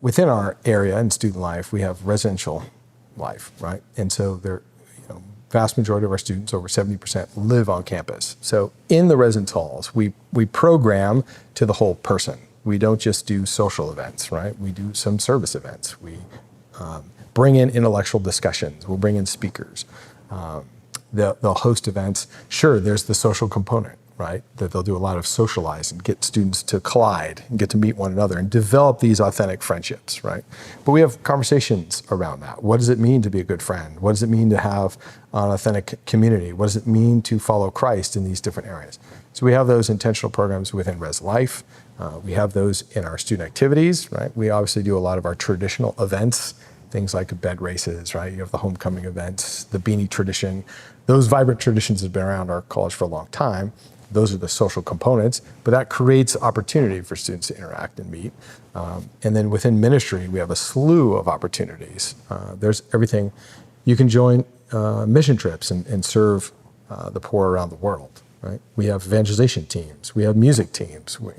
within our area in student life, we have residential life, right? And so vast majority of our students, over 70%, live on campus. So in the residence halls, we program to the whole person. We don't just do social events, right? We do some service events. We bring in intellectual discussions. We'll bring in speakers. They'll host events. Sure, there's the social component, right? That they'll do a lot of socializing, get students to collide and get to meet one another and develop these authentic friendships, right? But we have conversations around that. What does it mean to be a good friend? What does it mean to have an authentic community? What does it mean to follow Christ in these different areas? So we have those intentional programs within Res Life. We have those in our student activities, right? We obviously do a lot of our traditional events, things like bed races, right? You have the homecoming events, the beanie tradition. Those vibrant traditions have been around our college for a long time. Those are the social components, but that creates opportunity for students to interact and meet. And then within ministry, we have a slew of opportunities. There's everything. You can join mission trips and serve the poor around the world, right? We have evangelization teams. We have music teams. We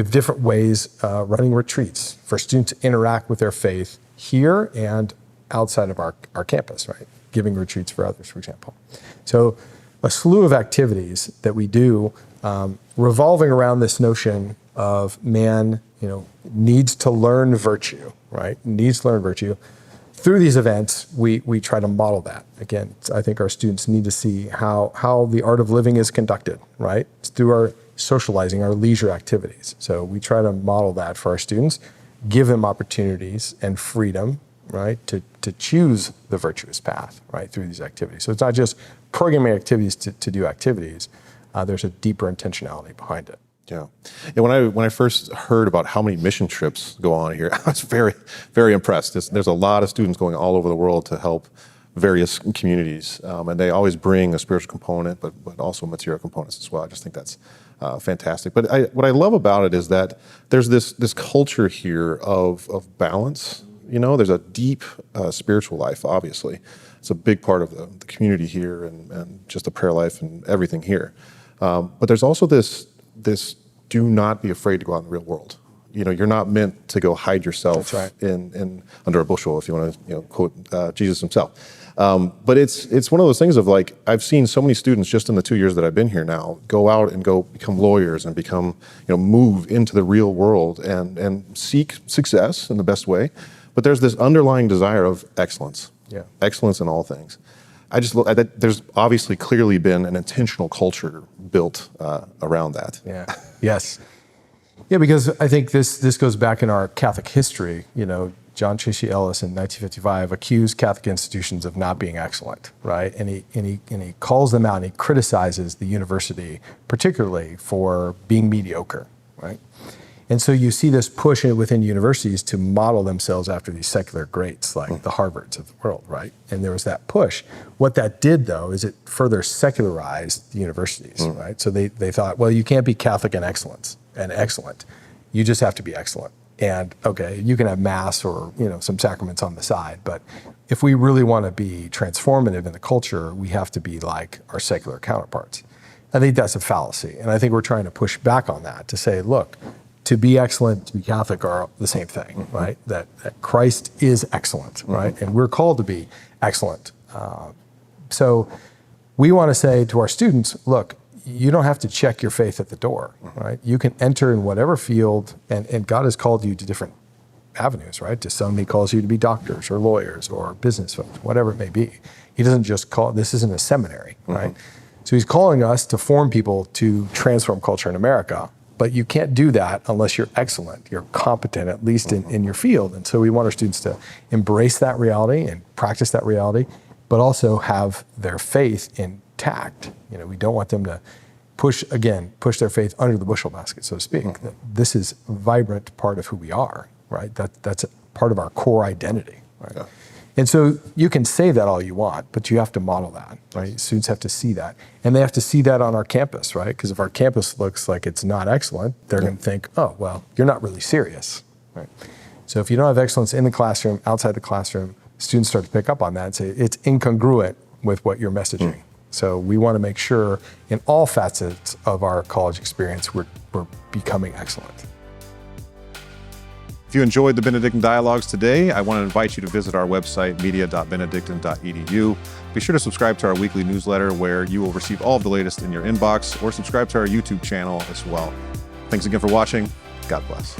have different ways running retreats for students to interact with their faith here and outside of our campus, right? Giving retreats for others, for example. So a slew of activities that we do revolving around this notion of man, needs to learn virtue, right? Needs to learn virtue. Through these events, we try to model that. Again, I think our students need to see how the art of living is conducted, right? It's through our socializing, our leisure activities. So we try to model that for our students, give them opportunities and freedom, right, to choose the virtuous path, right, through these activities. So it's not just programming activities to do activities. There's a deeper intentionality behind it. Yeah. When I first heard about how many mission trips go on here, I was very, very impressed. There's a lot of students going all over the world to help various communities, and they always bring a spiritual component, but also material components as well. I just think that's fantastic. But what I love about it is that there's this culture here of balance. There's a deep spiritual life, obviously. It's a big part of the community here and just the prayer life and everything here. But there's also this do not be afraid to go out in the real world. You're not meant to go hide yourself in under a bushel, if you want to quote Jesus himself. But it's one of those things of like, I've seen so many students just in the 2 years that I've been here now go out and go become lawyers and become, move into the real world and seek success in the best way. But there's this underlying desire of excellence. Yeah. Excellence in all things. I just look at that. There's obviously clearly been an intentional culture built around that. Yeah. Yes. Yeah, because I think this goes back in our Catholic history. John Tracy Ellis in 1955 accused Catholic institutions of not being excellent, right? And he calls them out and he criticizes the university, particularly for being mediocre, right? And so you see this push within universities to model themselves after these secular greats like the Harvards of the world, right? And there was that push. What that did, though, is it further secularized the universities, right? So they thought, well, you can't be Catholic and excellent. You just have to be excellent. And okay, you can have mass or some sacraments on the side, but if we really want to be transformative in the culture, we have to be like our secular counterparts. I think that's a fallacy, and I think we're trying to push back on that to say, look, to be excellent, to be Catholic are the same thing, right? That Christ is excellent, right? And we're called to be excellent. So we want to say to our students, look, you don't have to check your faith at the door, right? You can enter in whatever field, and God has called you to different avenues, right? To some, he calls you to be doctors or lawyers or business folks, whatever it may be. He doesn't just this isn't a seminary, right? So he's calling us to form people to transform culture in America. But you can't do that unless you're excellent, you're competent, at least in your field. And so we want our students to embrace that reality and practice that reality, but also have their faith intact. We don't want them to push their faith under the bushel basket, so to speak. This is a vibrant part of who we are, right? That's a part of our core identity, right? Yeah. And so you can say that all you want, but you have to model that, right? Students have to see that. And they have to see that on our campus, right? Because if our campus looks like it's not excellent, they're going to think, oh, well, you're not really serious, right? So if you don't have excellence in the classroom, outside the classroom, students start to pick up on that and say, it's incongruent with what you're messaging. So we want to make sure in all facets of our college experience, we're becoming excellent. If If you enjoyed the Benedictine Dialogues today, I want to invite you to visit our website, media.benedictine.edu. Be sure to subscribe to our weekly newsletter where you will receive all of the latest in your inbox, or subscribe to our YouTube channel as well. Thanks again for watching. God bless.